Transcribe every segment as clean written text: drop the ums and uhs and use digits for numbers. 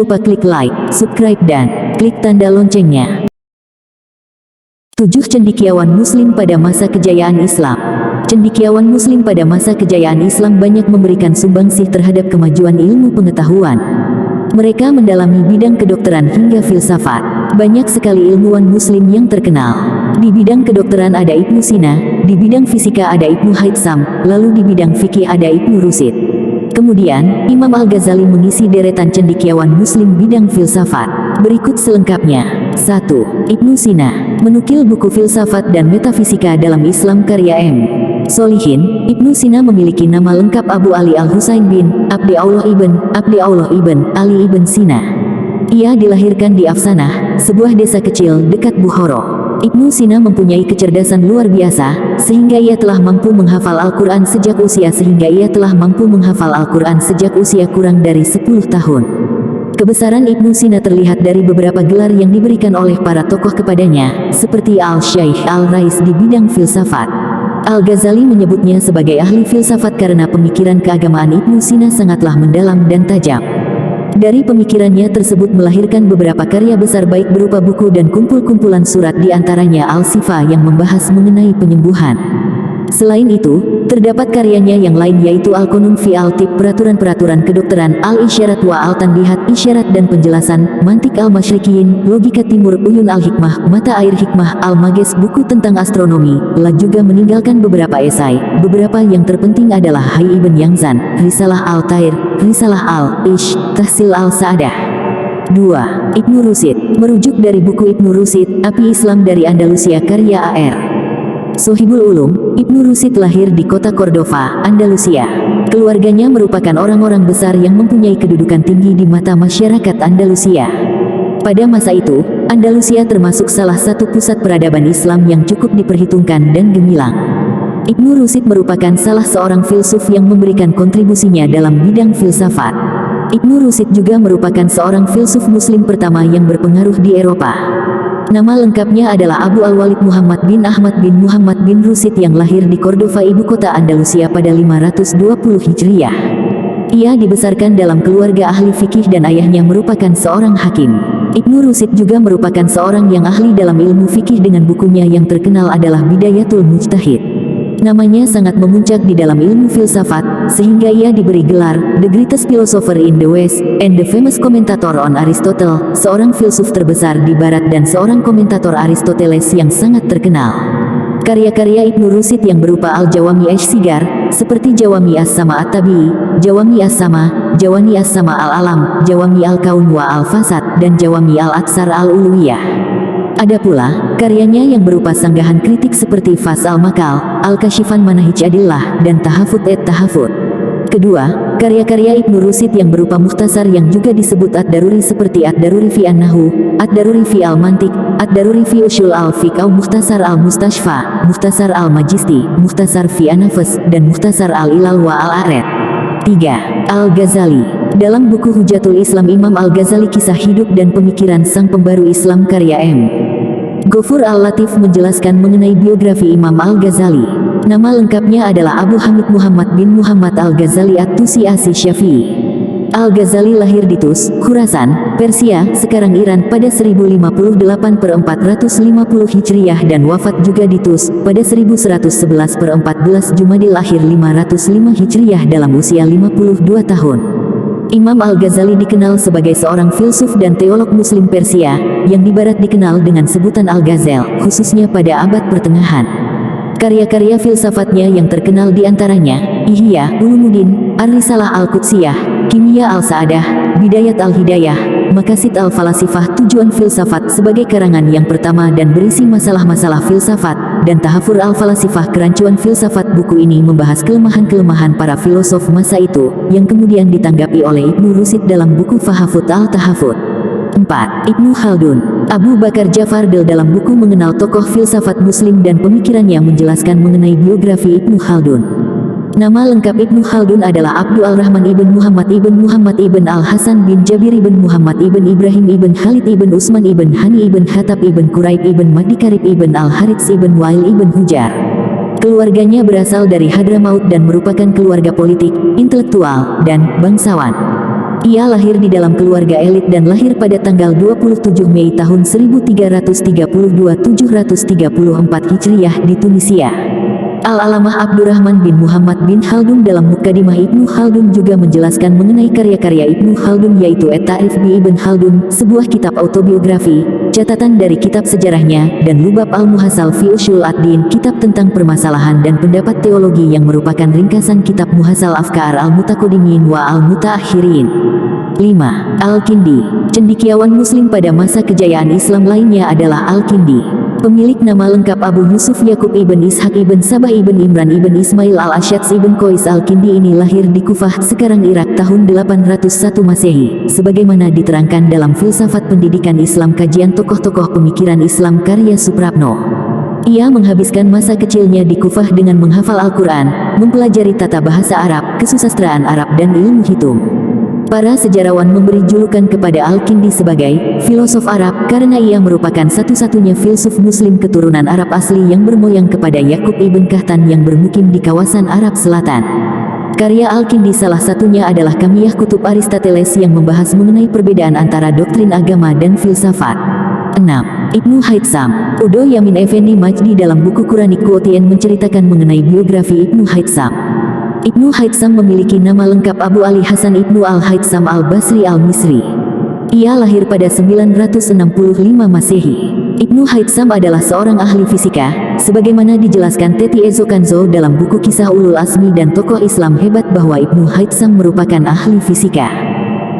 lupa klik like, subscribe dan klik tanda loncengnya. 7 Cendekiawan Muslim pada masa kejayaan Islam. Cendekiawan Muslim pada masa kejayaan Islam banyak memberikan sumbangsih terhadap kemajuan ilmu pengetahuan. Mereka mendalami bidang kedokteran hingga filsafat. Banyak sekali ilmuwan Muslim yang terkenal. Di bidang kedokteran ada Ibnu Sina, di bidang fisika ada Ibnu Haytham, lalu di bidang fikih ada Ibnu Rushd. Kemudian, Imam Al-Ghazali mengisi deretan cendekiawan Muslim bidang filsafat. Berikut selengkapnya. 1. Ibnu Sina, menukil buku filsafat dan metafisika dalam Islam karya M. Solihin. Ibnu Sina memiliki nama lengkap Abu Ali Al-Husain bin Abdi Allah ibn Ali ibn Sina. Ia dilahirkan di Afsanah, sebuah desa kecil dekat Bukhara. Ibnu Sina mempunyai kecerdasan luar biasa, sehingga ia telah mampu menghafal Al-Quran sejak usia kurang dari 10 tahun. Kebesaran Ibnu Sina terlihat dari beberapa gelar yang diberikan oleh para tokoh kepadanya, seperti Al-Syaikh Al-Rais di bidang filsafat. Al-Ghazali menyebutnya sebagai ahli filsafat karena pemikiran keagamaan Ibnu Sina sangatlah mendalam dan tajam. Dari pemikirannya tersebut melahirkan beberapa karya besar baik berupa buku dan kumpulan surat, di antaranya Al-Sifa yang membahas mengenai penyembuhan. Selain itu, terdapat karyanya yang lain yaitu Al-Qunun fi Al-Tib, peraturan-peraturan kedokteran, Al-Isyarat wa Al-Tanbihat, isyarat dan penjelasan, Mantik Al-Masyrikiyin, Logika Timur, Uyun Al-Hikmah, Mata Air Hikmah, Al-Mages, buku tentang astronomi. Juga meninggalkan beberapa esai. Beberapa yang terpenting adalah Hayy Ibn Yangzan, Risalah Al-Tair, Risalah Al-Ish, Tahsil Al-Sa'adah. 2. Ibnu Rushd, merujuk dari buku Ibnu Rushd, Api Islam dari Andalusia karya A.R. Sohibul Ulum. Ibnu Rushd lahir di kota Cordova, Andalusia. Keluarganya merupakan orang-orang besar yang mempunyai kedudukan tinggi di mata masyarakat Andalusia. Pada masa itu, Andalusia termasuk salah satu pusat peradaban Islam yang cukup diperhitungkan dan gemilang. Ibnu Rushd merupakan salah seorang filsuf yang memberikan kontribusinya dalam bidang filsafat. Ibnu Rushd juga merupakan seorang filsuf Muslim pertama yang berpengaruh di Eropa. Nama lengkapnya adalah Abu Al-Walid Muhammad bin Ahmad bin Muhammad bin Rushd yang lahir di Cordova, ibu kota Andalusia pada 520 Hijriah. Ia dibesarkan dalam keluarga ahli fikih dan ayahnya merupakan seorang hakim. Ibnu Rushd juga merupakan seorang yang ahli dalam ilmu fikih dengan bukunya yang terkenal adalah Bidayatul Mujtahid. Namanya sangat memuncak di dalam ilmu filsafat, sehingga ia diberi gelar The Greatest Philosopher in the West and the Famous Commentator on Aristotle, seorang filsuf terbesar di Barat dan seorang komentator Aristoteles yang sangat terkenal. Karya-karya Ibnu Rushd yang berupa Al-Jawami Ash-Shigar, seperti Jawami As-Sama At-Tabi'i, Jawami As-Sama, Jawami As-Sama Al-Alam, Jawami Al-Kaun wa Al-Fasad, dan Jawami Al-Aksar Al-Uluwiyah. Ada pula karyanya yang berupa sanggahan kritik seperti Fas Al-Makal, Al-Kashifan Manahij Adillah, dan Tahafut et-Tahafut. Kedua, karya-karya Ibnu Rushd yang berupa mukhtasar yang juga disebut Ad-Daruri seperti Ad-Daruri fi An-Nahu, Ad-Daruri fi Al-Mantiq, Ad-Daruri fi Ushul Al-Fiqh, Mukhtasar Al-Mustashfa, Mukhtasar Al-Majisti, Mukhtasar fi An-Nafs, dan Mukhtasar Al-Ilal wa Al-A'rad. 3. Al-Ghazali. Dalam buku Hujatul Islam, Imam Al-Ghazali, kisah hidup dan pemikiran sang pembaru Islam karya M. Ghafur Al-Latif menjelaskan mengenai biografi Imam Al-Ghazali. Nama lengkapnya adalah Abu Hamid Muhammad bin Muhammad Al-Ghazali At-Tusi As-Syafi'i. Al-Ghazali lahir di Tus, Khurasan, Persia, sekarang Iran pada 1058/450 Hijriah dan wafat juga di Tus pada 1111/14 Jumadil Akhir 505 Hijriah dalam usia 52 tahun. Imam Al-Ghazali dikenal sebagai seorang filsuf dan teolog Muslim Persia, yang di Barat dikenal dengan sebutan Al-Ghazal, khususnya pada abad pertengahan. Karya-karya filsafatnya yang terkenal diantaranya Ihya Ulumuddin, Ar-Risalah Al-Qudsiyah, Kimia Al-Sa'adah, Bidayat Al-Hidayah, Maqasid Al-Falasifah, tujuan filsafat sebagai karangan yang pertama dan berisi masalah-masalah filsafat, dan Tahafur Al-Falasifah, kerancuan filsafat. Buku ini membahas kelemahan-kelemahan para filosof masa itu, yang kemudian ditanggapi oleh Ibnu Rushd dalam buku Fahafut Al-Tahafut. 4. Ibnu Khaldun. Abu Bakar Jafardil dalam buku Mengenal Tokoh Filsafat Muslim dan Pemikirannya menjelaskan mengenai biografi Ibnu Khaldun. Nama lengkap Ibnu Khaldun adalah Abdul Rahman ibn Muhammad ibn Al-Hasan bin Jabir ibn Muhammad ibn Ibrahim ibn Khalid ibn Usman ibn Hani ibn Khattab ibn Quraib ibn Mahdi Karib ibn Al-Harits ibn Wail ibn Hujar. Keluarganya berasal dari Hadramaut dan merupakan keluarga politik, intelektual, dan bangsawan. Ia lahir di dalam keluarga elit dan lahir pada tanggal 27 Mei tahun 1332 734 Hijriah di Tunisia. Al-Alamah Abdurrahman bin Muhammad bin Khaldun dalam Muqaddimah Ibnu Khaldun juga menjelaskan mengenai karya-karya Ibnu Khaldun, yaitu At-Ta'rif bi Ibn Khaldun, sebuah kitab autobiografi, catatan dari kitab sejarahnya, dan Lubab Al-Muhassal fi Ushul Ad-Din, kitab tentang permasalahan dan pendapat teologi yang merupakan ringkasan kitab Muhassal Afkar Al-Mutaqaddimin wa Al-Mutaakhirin. 5. Al-Kindi. Cendekiawan Muslim pada masa kejayaan Islam lainnya adalah Al-Kindi. Pemilik nama lengkap Abu Yusuf Yakub ibn Ishaq ibn Sabah ibn Imran ibn Ismail al-Ashadz ibn Qais al-Kindi ini lahir di Kufah, sekarang Irak tahun 801 Masehi, sebagaimana diterangkan dalam Filsafat Pendidikan Islam Kajian Tokoh-Tokoh Pemikiran Islam karya Suprapno. Ia menghabiskan masa kecilnya di Kufah dengan menghafal Al-Quran, mempelajari tata bahasa Arab, kesusastraan Arab dan ilmu hitung. Para sejarawan memberi julukan kepada Al-Kindi sebagai filosof Arab karena ia merupakan satu-satunya filsuf Muslim keturunan Arab asli yang bermoyang kepada Yakub ibn Kahtan yang bermukim di kawasan Arab Selatan. Karya Al-Kindi salah satunya adalah Kamiyah Kutub Aristoteles yang membahas mengenai perbedaan antara doktrin agama dan filsafat. 6. Ibnu Haytham. Udo Yamin Effendi Majdi dalam buku Quranic Quotient menceritakan mengenai biografi Ibnu Haytham. Ibnu Haytham memiliki nama lengkap Abu Ali Hasan Ibnu Al-Haytham Al-Basri Al-Misri. Ia lahir pada 965 Masehi. Ibnu Haytham adalah seorang ahli fisika, sebagaimana dijelaskan Teti Ezo Kanzo dalam buku Kisah Ulul Azmi dan tokoh Islam hebat bahwa Ibnu Haytham merupakan ahli fisika.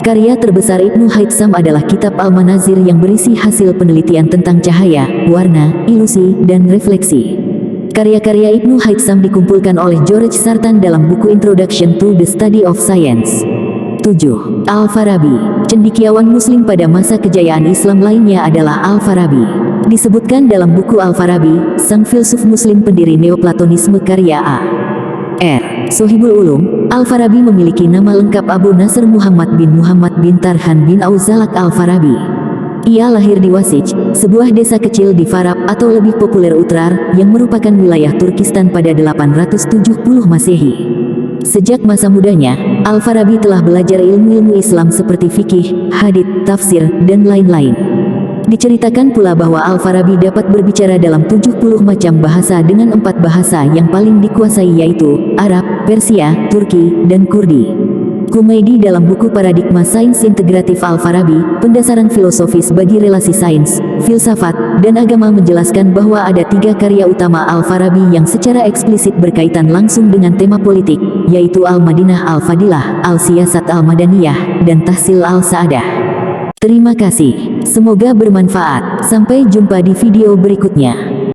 Karya terbesar Ibnu Haytham adalah kitab Al-Manazir yang berisi hasil penelitian tentang cahaya, warna, ilusi, dan refleksi. Karya-karya Ibnu Haytham dikumpulkan oleh George Sartan dalam buku Introduction to the Study of Science. 7. Al-Farabi. Cendekiawan Muslim pada masa kejayaan Islam lainnya adalah Al-Farabi. Disebutkan dalam buku Al-Farabi, sang filsuf Muslim pendiri Neoplatonisme karya A. R. Sohibul Ulum, Al-Farabi memiliki nama lengkap Abu Nasr Muhammad bin Tarhan bin Auzalak Al-Farabi. Ia lahir di Wasij, sebuah desa kecil di Farab atau lebih populer Utrar, yang merupakan wilayah Turkistan pada 870 Masehi. Sejak masa mudanya, Al-Farabi telah belajar ilmu-ilmu Islam seperti fikih, hadits, tafsir, dan lain-lain. Diceritakan pula bahwa Al-Farabi dapat berbicara dalam 70 macam bahasa dengan 4 bahasa yang paling dikuasai yaitu Arab, Persia, Turki, dan Kurdi. Kumaidi dalam buku Paradigma Sains Integratif Al-Farabi, pendasaran filosofis bagi relasi sains, filsafat, dan agama menjelaskan bahwa ada 3 karya utama Al-Farabi yang secara eksplisit berkaitan langsung dengan tema politik, yaitu Al-Madinah Al-Fadilah, Al-Siyasat Al-Madaniyah, dan Tahsil Al-Sa'adah. Terima kasih. Semoga bermanfaat. Sampai jumpa di video berikutnya.